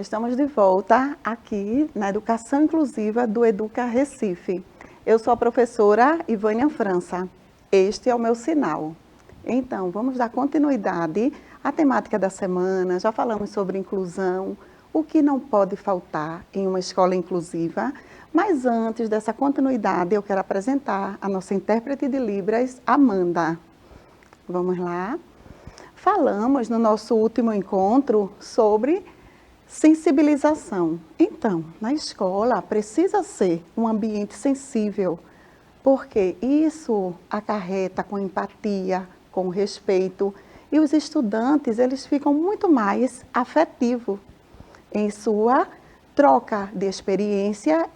estamos de volta aqui na Educação Inclusiva do Educa Recife. Eu sou a professora Ivânia França. Este é o meu sinal. Então, vamos dar continuidade à temática da semana. Já falamos sobre inclusão, o que não pode faltar em uma escola inclusiva. Mas antes dessa continuidade, eu quero apresentar a nossa intérprete de Libras, Amanda. Vamos lá? Falamos no nosso último encontro sobre sensibilização. Então, na escola precisa ser um ambiente sensível, porque isso acarreta com empatia, com respeito, e os estudantes, eles ficam muito mais afetivos em sua troca de experiência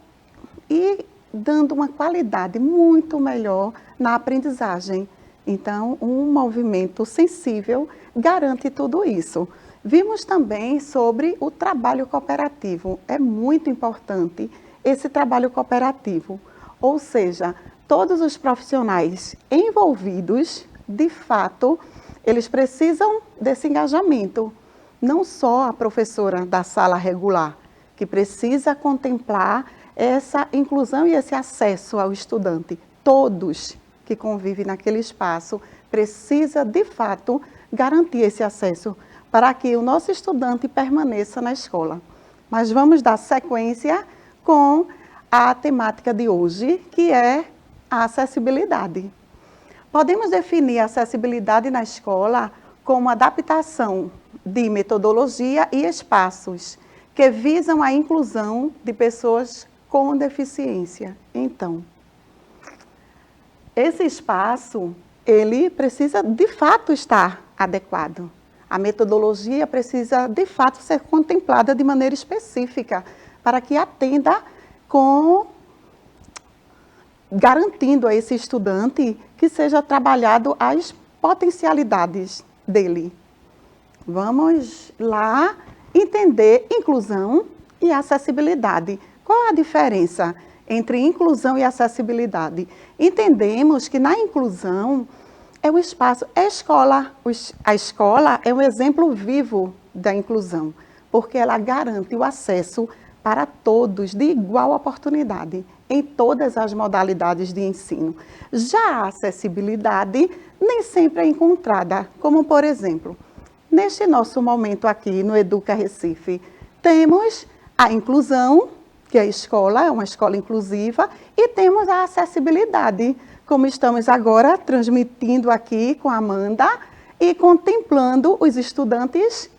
e dando uma qualidade muito melhor na aprendizagem. Então, um movimento sensível garante tudo isso. Vimos também sobre o trabalho cooperativo. É muito importante esse trabalho cooperativo. Ou seja, todos os profissionais envolvidos, de fato, eles precisam desse engajamento. Não só a professora da sala regular, que precisa contemplar essa inclusão e esse acesso ao estudante. Todos que convivem naquele espaço precisa, de fato, garantir esse acesso para que o nosso estudante permaneça na escola. Mas vamos dar sequência com a temática de hoje, que é a acessibilidade. Podemos definir a acessibilidade na escola como adaptação de metodologia e espaços que visam a inclusão de pessoas com deficiência. Então, esse espaço, ele precisa de fato estar adequado. A metodologia precisa de fato ser contemplada de maneira específica para que atenda garantindo a esse estudante que seja trabalhado as potencialidades dele. Vamos lá entender inclusão e acessibilidade. Qual a diferença entre inclusão e acessibilidade? Entendemos que na inclusão é o espaço, é a escola. A escola é um exemplo vivo da inclusão, porque ela garante o acesso para todos de igual oportunidade, em todas as modalidades de ensino. Já a acessibilidade nem sempre é encontrada, como por exemplo, neste nosso momento aqui no Educa Recife, temos a inclusão, que a escola é uma escola inclusiva, e temos a acessibilidade, como estamos agora transmitindo aqui com a Amanda e contemplando os estudantes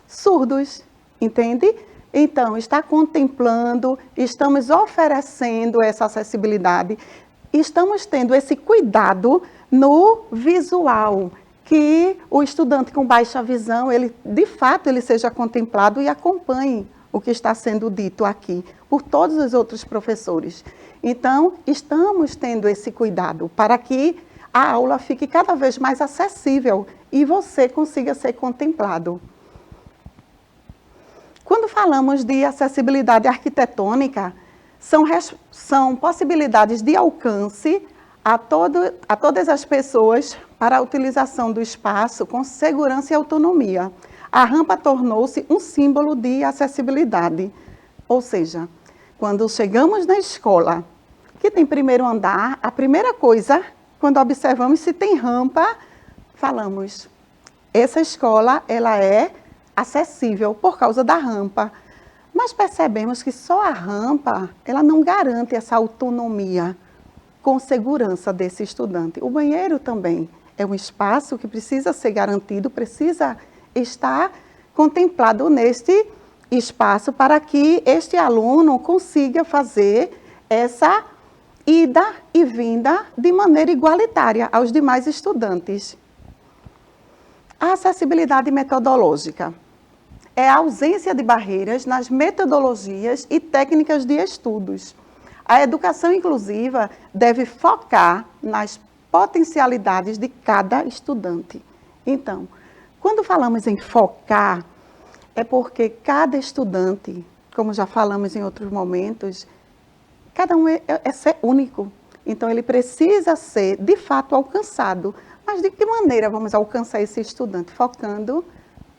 surdos, entende? Então, está contemplando, estamos oferecendo essa acessibilidade, estamos tendo esse cuidado no visual, que o estudante com baixa visão, ele, de fato, ele seja contemplado e acompanhe o que está sendo dito aqui por todos os outros professores. Então, estamos tendo esse cuidado para que a aula fique cada vez mais acessível e você consiga ser contemplado. Quando falamos de acessibilidade arquitetônica, são possibilidades de alcance a todas as pessoas para a utilização do espaço com segurança e autonomia. A rampa tornou-se um símbolo de acessibilidade. Ou seja, quando chegamos na escola, que tem primeiro andar, a primeira coisa, quando observamos se tem rampa, falamos, essa escola ela é acessível por causa da rampa. Mas percebemos que só a rampa, ela não garante essa autonomia com segurança desse estudante. O banheiro também é um espaço que precisa ser garantido, precisa estar contemplado neste espaço para que este aluno consiga fazer essa ida e vinda de maneira igualitária aos demais estudantes. A acessibilidade metodológica é a ausência de barreiras nas metodologias e técnicas de estudos. A educação inclusiva deve focar nas potencialidades de cada estudante. Então, quando falamos em focar, é porque cada estudante, como já falamos em outros momentos, cada um é ser único. Então, ele precisa ser, de fato, alcançado. Mas de que maneira vamos alcançar esse estudante? Focando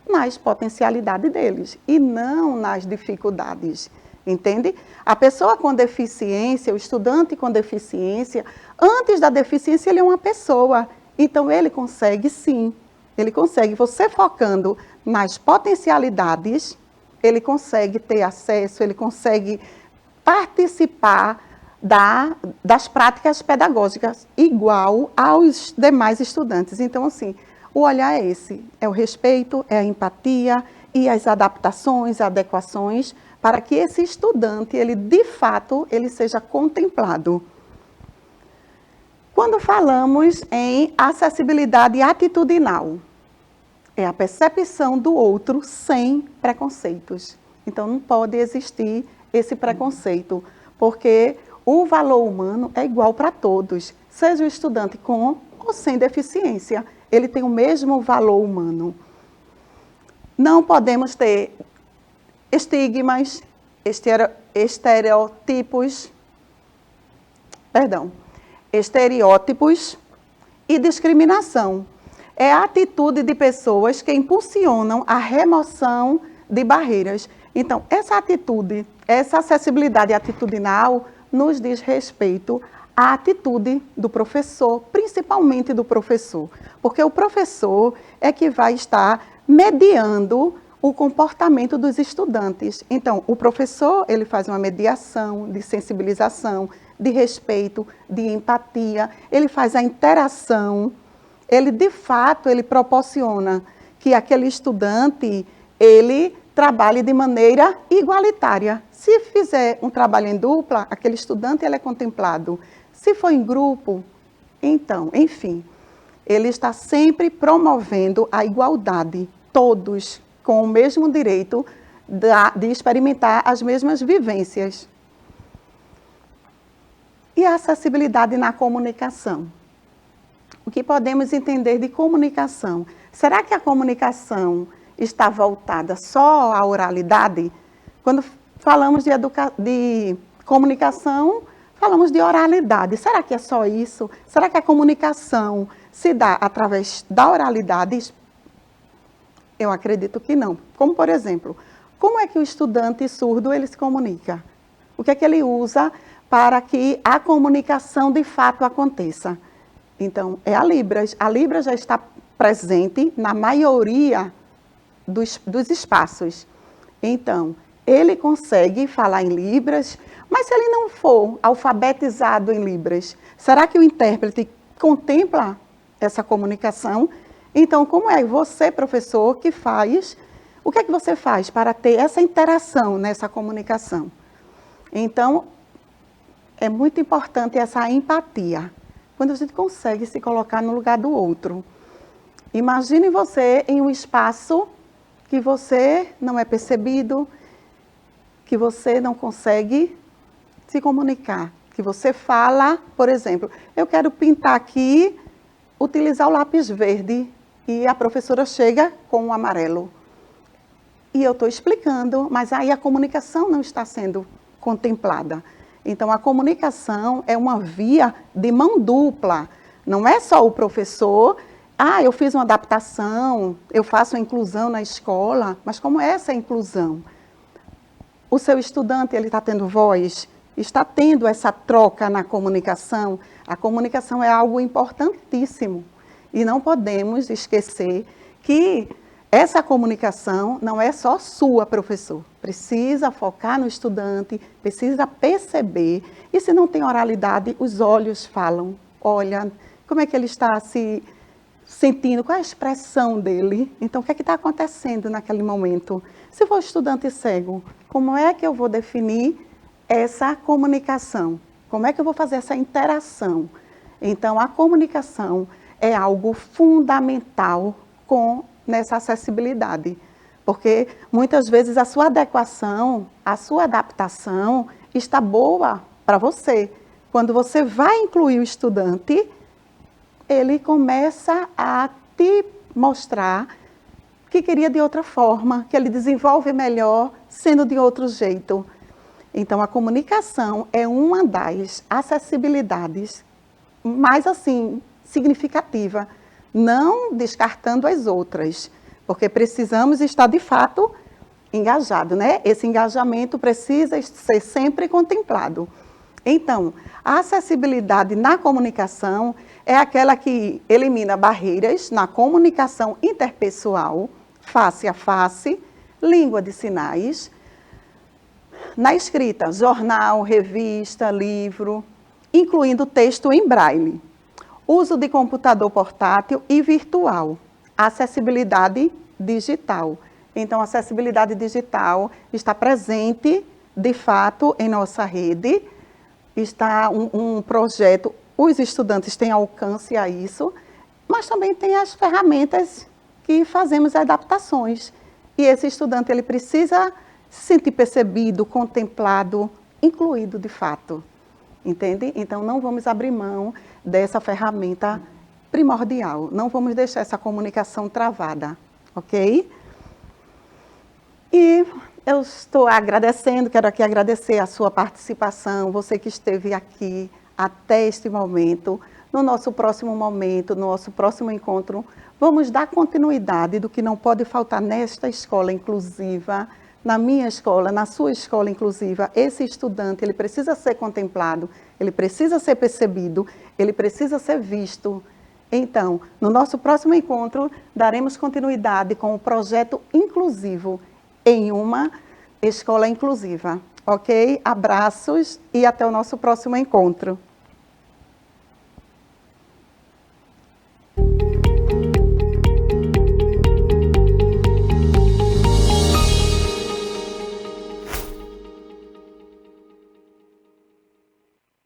nas potencialidades deles e não nas dificuldades, entende? A pessoa com deficiência, o estudante com deficiência, antes da deficiência ele é uma pessoa, então ele consegue sim, ele consegue, você focando nas potencialidades, ele consegue ter acesso, ele consegue participar das práticas pedagógicas igual aos demais estudantes. Então, assim, o olhar é esse, é o respeito, é a empatia e as adaptações, adequações, para que esse estudante, ele de fato, ele seja contemplado. Quando falamos em acessibilidade atitudinal, é a percepção do outro sem preconceitos. Então, não pode existir esse preconceito, porque o valor humano é igual para todos, seja o estudante com ou sem deficiência, ele tem o mesmo valor humano. Não podemos ter estigmas, estereótipos e discriminação. É a atitude de pessoas que impulsionam a remoção de barreiras. Então, essa atitude, essa acessibilidade atitudinal nos diz respeito à atitude do professor, principalmente do professor, porque o professor é que vai estar mediando o comportamento dos estudantes. Então, o professor, ele faz uma mediação de sensibilização, de respeito, de empatia, ele faz a interação, ele, de fato, ele proporciona que aquele estudante, ele trabalhe de maneira igualitária. Se fizer um trabalho em dupla, aquele estudante, ele é contemplado. Se for em grupo, então, enfim, ele está sempre promovendo a igualdade, todos com o mesmo direito de experimentar as mesmas vivências. E a acessibilidade na comunicação? O que podemos entender de comunicação? Será que a comunicação está voltada só à oralidade? Quando falamos de comunicação, falamos de oralidade. Será que é só isso? Será que a comunicação se dá através da oralidade? Eu acredito que não. Como, por exemplo, como é que o estudante surdo ele se comunica? O que é que ele usa para que a comunicação de fato aconteça? Então, é a Libras. A Libras já está presente na maioria dos espaços. Então, ele consegue falar em Libras, mas se ele não for alfabetizado em Libras, será que o intérprete contempla essa comunicação? Então, como é você, professor, que faz, o que é que você faz para ter essa interação nessa comunicação? Então, é muito importante essa empatia, quando a gente consegue se colocar no lugar do outro. Imagine você em um espaço que você não é percebido, que você não consegue se comunicar, que você fala, por exemplo, eu quero pintar aqui, utilizar o lápis verde, e a professora chega com o amarelo. E eu estou explicando, mas aí a comunicação não está sendo contemplada. Então, a comunicação é uma via de mão dupla. Não é só o professor, eu fiz uma adaptação, eu faço a inclusão na escola, mas como é essa inclusão? O seu estudante, ele está tendo voz? Está tendo essa troca na comunicação? A comunicação é algo importantíssimo. E não podemos esquecer que essa comunicação não é só sua, professor. Precisa focar no estudante, precisa perceber. E se não tem oralidade, os olhos falam. Olha, como é que ele está se sentindo, qual é a expressão dele? Então, o que é que está acontecendo naquele momento? Se for estudante cego, como é que eu vou definir essa comunicação? Como é que eu vou fazer essa interação? Então, a comunicação é algo fundamental nessa acessibilidade, porque muitas vezes a sua adequação, a sua adaptação está boa para você. Quando você vai incluir o estudante, ele começa a te mostrar que queria de outra forma, que ele desenvolve melhor sendo de outro jeito. Então, a comunicação é uma das acessibilidades mais, assim, significativa, não descartando as outras, porque precisamos estar, de fato, engajado, né? Esse engajamento precisa ser sempre contemplado. Então, a acessibilidade na comunicação é aquela que elimina barreiras na comunicação interpessoal, face a face, língua de sinais, na escrita, jornal, revista, livro, incluindo texto em braille, uso de computador portátil e virtual, acessibilidade digital. Então, a acessibilidade digital está presente, de fato, em nossa rede. Está um projeto, os estudantes têm alcance a isso, mas também tem as ferramentas que fazemos adaptações. E esse estudante, ele precisa se sentir percebido, contemplado, incluído de fato. Entende? Então, não vamos abrir mão dessa ferramenta primordial. Não vamos deixar essa comunicação travada, ok? E eu estou agradecendo, quero aqui agradecer a sua participação, você que esteve aqui até este momento. No nosso próximo momento, no nosso próximo encontro, vamos dar continuidade do que não pode faltar nesta escola inclusiva, na minha escola, na sua escola inclusiva. Esse estudante, ele precisa ser contemplado, ele precisa ser percebido, ele precisa ser visto. Então, no nosso próximo encontro, daremos continuidade com o projeto inclusivo em uma escola inclusiva. Ok? Abraços e até o nosso próximo encontro.